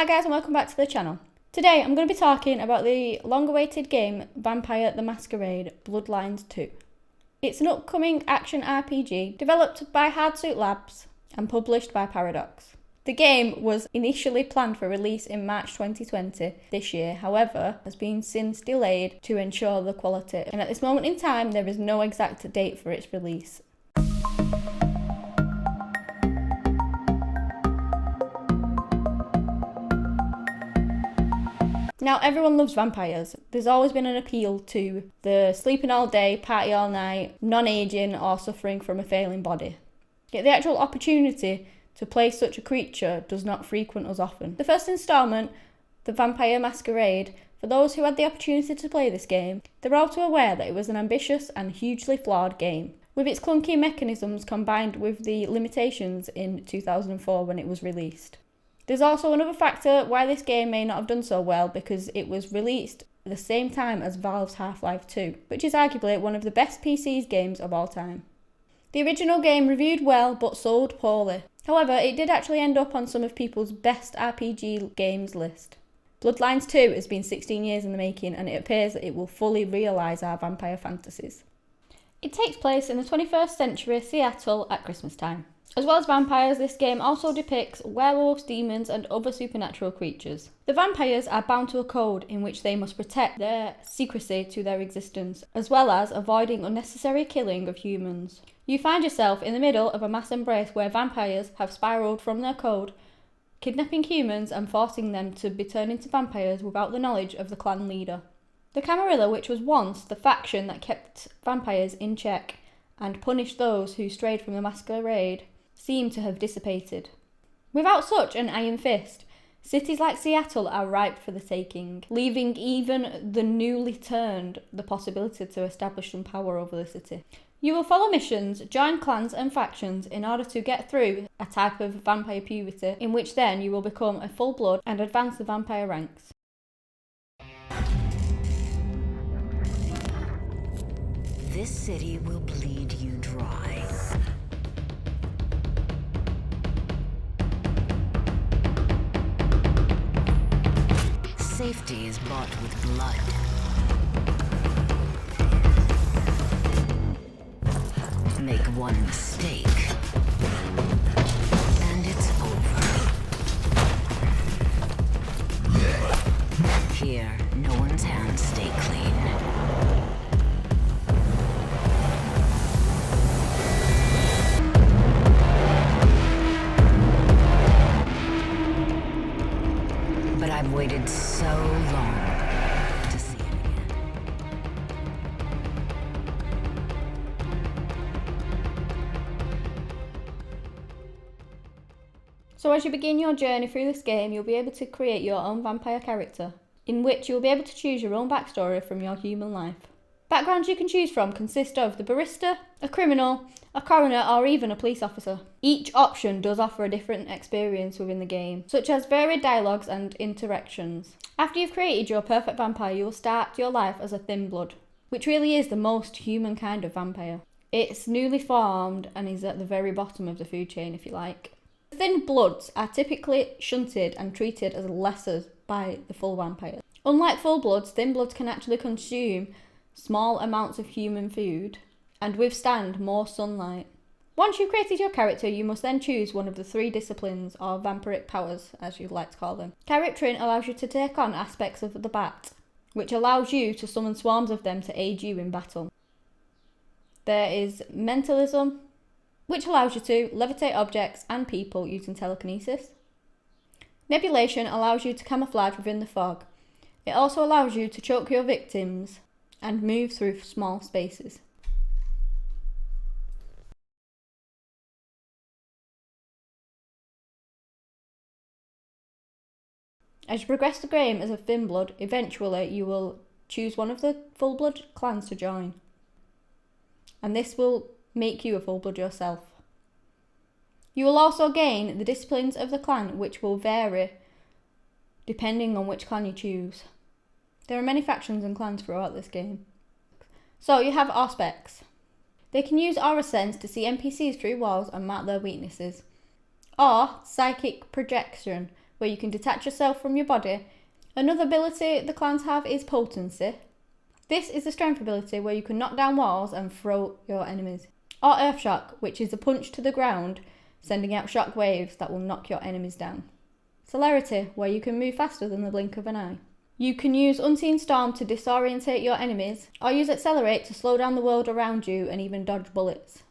Hi guys and welcome back to the channel. Today I'm going to be talking about the long-awaited game Vampire the Masquerade Bloodlines 2. It's an upcoming action RPG developed by Hardsuit Labs and published by Paradox. The game was initially planned for release in March 2020 this year, however has been since delayed to ensure the quality, and at this moment in time there is no exact date for its release. Now, everyone loves vampires. There's always been an appeal to the sleeping all day, party all night, non-aging or suffering from a failing body. Yet the actual opportunity to play such a creature does not frequent us often. The first instalment, The Vampire Masquerade, for those who had the opportunity to play this game, they were all too aware that it was an ambitious and hugely flawed game, with its clunky mechanisms combined with the limitations in 2004 when it was released. There's also another factor why this game may not have done so well, because it was released at the same time as Valve's Half-Life 2, which is arguably one of the best PC games of all time. The original game reviewed well but sold poorly. However, it did actually end up on some of people's best RPG games list. Bloodlines 2 has been 16 years in the making, and it appears that it will fully realise our vampire fantasies. It takes place in the 21st century Seattle at Christmas time. As well as vampires, this game also depicts werewolves, demons and other supernatural creatures. The vampires are bound to a code in which they must protect their secrecy to their existence, as well as avoiding unnecessary killing of humans. You find yourself in the middle of a mass embrace where vampires have spiralled from their code, kidnapping humans and forcing them to be turned into vampires without the knowledge of the clan leader. The Camarilla, which was once the faction that kept vampires in check and punished those who strayed from the masquerade, seem to have dissipated. Without such an iron fist, cities like Seattle are ripe for the taking, leaving even the newly turned the possibility to establish some power over the city. You will follow missions, join clans and factions in order to get through a type of vampire puberty, in which then you will become a full blood and advance the vampire ranks. This city will bleed you dry. Safety is bought with blood. Make one mistake, and it's over. Here, no one's hands stay clean. But I've waited so long to see it again. So as you begin your journey through this game, you'll be able to create your own vampire character, in which you'll be able to choose your own backstory from your human life. Backgrounds you can choose from consist of the barista, a criminal, a coroner or even a police officer. Each option does offer a different experience within the game, such as varied dialogues and interactions. After you've created your perfect vampire, you will start your life as a thin blood, which really is the most human kind of vampire. It's newly formed and is at the very bottom of the food chain, if you like. Thin bloods are typically shunted and treated as lessers by the full vampires. Unlike full bloods, thin bloods can actually consume small amounts of human food and withstand more sunlight. Once you've created your character, you must then choose one of the 3 disciplines, or vampiric powers as you'd like to call them. Charactering allows you to take on aspects of the bat, which allows you to summon swarms of them to aid you in battle. There is mentalism, which allows you to levitate objects and people using telekinesis. Nebulation allows you to camouflage within the fog. It also allows you to choke your victims and move through small spaces. As you progress the game as a thin blood, eventually you will choose one of the full blood clans to join, and this will make you a full blood yourself. You will also gain the disciplines of the clan, which will vary depending on which clan you choose. There are many factions and clans throughout this game. So you have Auspex. They can use aura sense to see NPCs through walls and mark their weaknesses. Or psychic projection, where you can detach yourself from your body. Another ability the clans have is Potency. This is the strength ability where you can knock down walls and throw your enemies. Or Earth Shock, which is a punch to the ground, sending out shock waves that will knock your enemies down. Celerity, where you can move faster than the blink of an eye. You can use Unseen Storm to disorientate your enemies, or use Accelerate to slow down the world around you and even dodge bullets.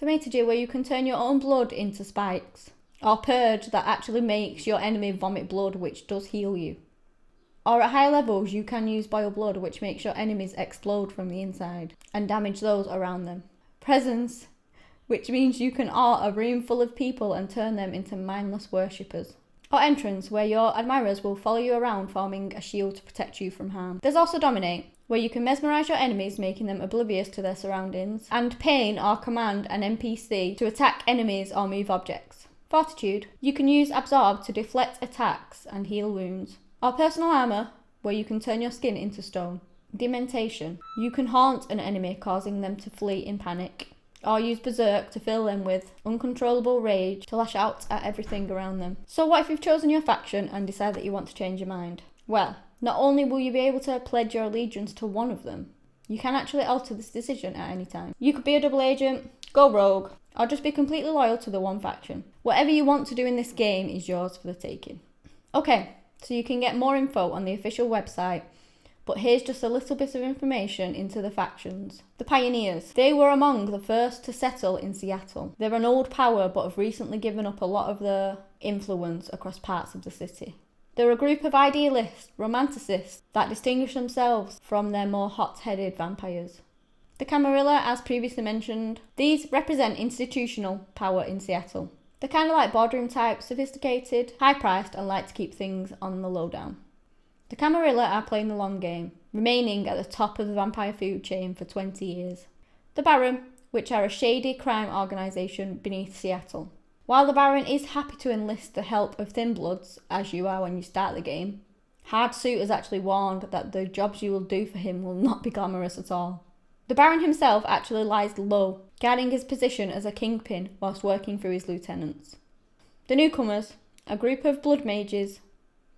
Thaumaturgy, where you can turn your own blood into spikes. Or Purge, that actually makes your enemy vomit blood, which does heal you. Or at higher levels, you can use Boil Blood, which makes your enemies explode from the inside and damage those around them. Presence, which means you can awe a room full of people and turn them into mindless worshippers. Or Entrance, where your admirers will follow you around, forming a shield to protect you from harm. There's also Dominate, where you can mesmerise your enemies, making them oblivious to their surroundings. And Pain, or command an NPC to attack enemies or move objects. Fortitude, you can use Absorb to deflect attacks and heal wounds. Or Personal Armour, where you can turn your skin into stone. Dementation, you can haunt an enemy, causing them to flee in panic. Or use Berserk to fill them with uncontrollable rage to lash out at everything around them. So what if you've chosen your faction and decide that you want to change your mind? Well, not only will you be able to pledge your allegiance to one of them, you can actually alter this decision at any time. You could be a double agent, go rogue, or just be completely loyal to the one faction. Whatever you want to do in this game is yours for the taking. Okay, so you can get more info on the official website, but here's just a little bit of information into the factions. The Pioneers. They were among the first to settle in Seattle. They're an old power but have recently given up a lot of their influence across parts of the city. They're a group of idealists, romanticists, that distinguish themselves from their more hot-headed vampires. The Camarilla, as previously mentioned, these represent institutional power in Seattle. They're kind of like boardroom type, sophisticated, high-priced and like to keep things on the lowdown. The Camarilla are playing the long game, remaining at the top of the vampire food chain for 20 years. The Baron, which are a shady crime organisation beneath Seattle. While the Baron is happy to enlist the help of Thin Bloods, as you are when you start the game, Hardsuit has actually warned that the jobs you will do for him will not be glamorous at all. The Baron himself actually lies low, guarding his position as a kingpin whilst working through his lieutenants. The Newcomers, a group of blood mages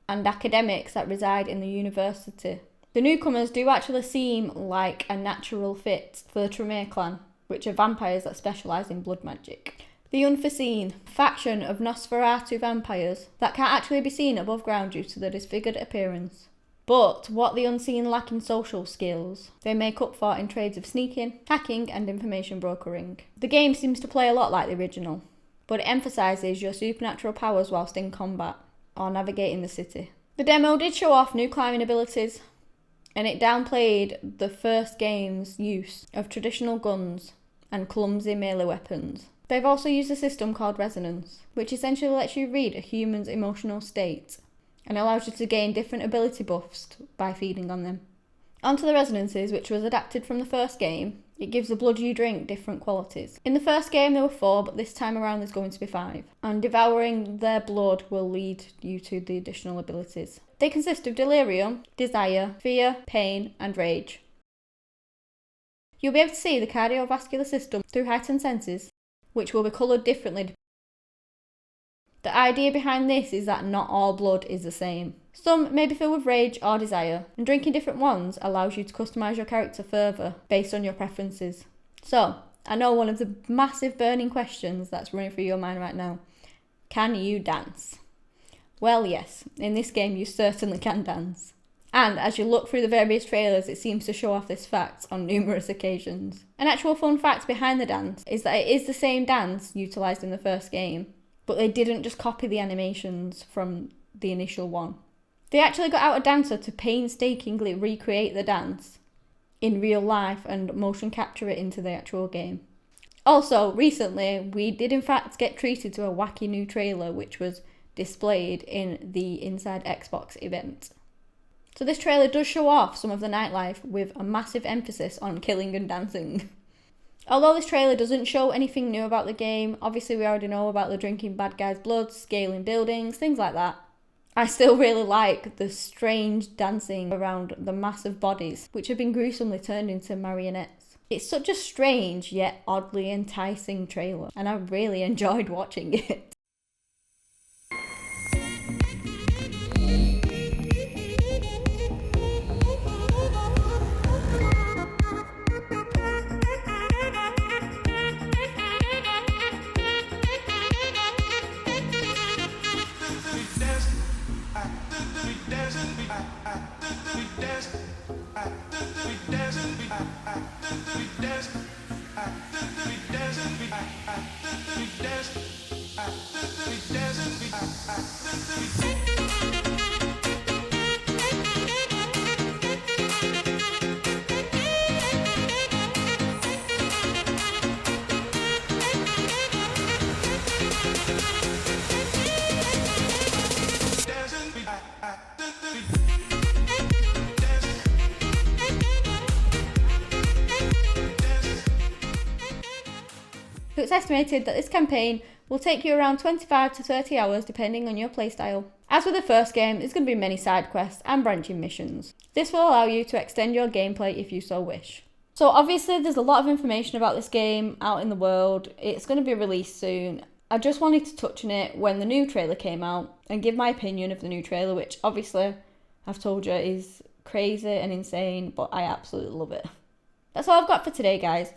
and academics that reside in the university. The Newcomers do actually seem like a natural fit for the Tremere clan, which are vampires that specialise in blood magic. The Unforeseen, faction of Nosferatu vampires that can't actually be seen above ground due to their disfigured appearance. But what the Unseen lack in social skills, they make up for in trades of sneaking, hacking and information brokering. The game seems to play a lot like the original, but it emphasises your supernatural powers whilst in combat or navigating the city. The demo did show off new climbing abilities, and it downplayed the first game's use of traditional guns and clumsy melee weapons. They've also used a system called Resonance, which essentially lets you read a human's emotional state and allows you to gain different ability buffs by feeding on them. Onto the resonances, which was adapted from the first game. It gives the blood you drink different qualities. In the first game there were 4, but this time around there's going to be 5. And devouring their blood will lead you to the additional abilities. They consist of delirium, desire, fear, pain, and rage. You'll be able to see the cardiovascular system through heightened senses, which will be coloured differently. The idea behind this is that not all blood is the same. Some may be filled with rage or desire, and drinking different ones allows you to customise your character further based on your preferences. So, I know one of the massive burning questions that's running through your mind right now. Can you dance? Well, yes, in this game you certainly can dance. And as you look through the various trailers, it seems to show off this fact on numerous occasions. An actual fun fact behind the dance is that it is the same dance utilised in the first game, but they didn't just copy the animations from the initial one. They actually got out a dancer to painstakingly recreate the dance in real life and motion capture it into the actual game. Also, recently, we did in fact get treated to a wacky new trailer which was displayed in the Inside Xbox event. So this trailer does show off some of the nightlife with a massive emphasis on killing and dancing. Although this trailer doesn't show anything new about the game, obviously we already know about the drinking bad guys' blood, scaling buildings, things like that. I still really like the strange dancing around the massive bodies, which have been gruesomely turned into marionettes. It's such a strange yet oddly enticing trailer, and I really enjoyed watching it. So it's estimated that this campaign will take you around 25 to 30 hours depending on your playstyle. As with the first game, there's going to be many side quests and branching missions. This will allow you to extend your gameplay if you so wish. So obviously there's a lot of information about this game out in the world. It's going to be released soon. I just wanted to touch on it when the new trailer came out and give my opinion of the new trailer, which obviously I've told you is crazy and insane, but I absolutely love it. That's all I've got for today, guys.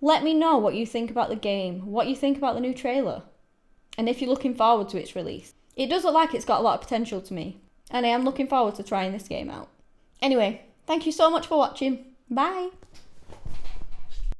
Let me know what you think about the game, what you think about the new trailer, and if you're looking forward to its release. It does look like it's got a lot of potential to me, and I am looking forward to trying this game out. Anyway, thank you so much for watching. Bye!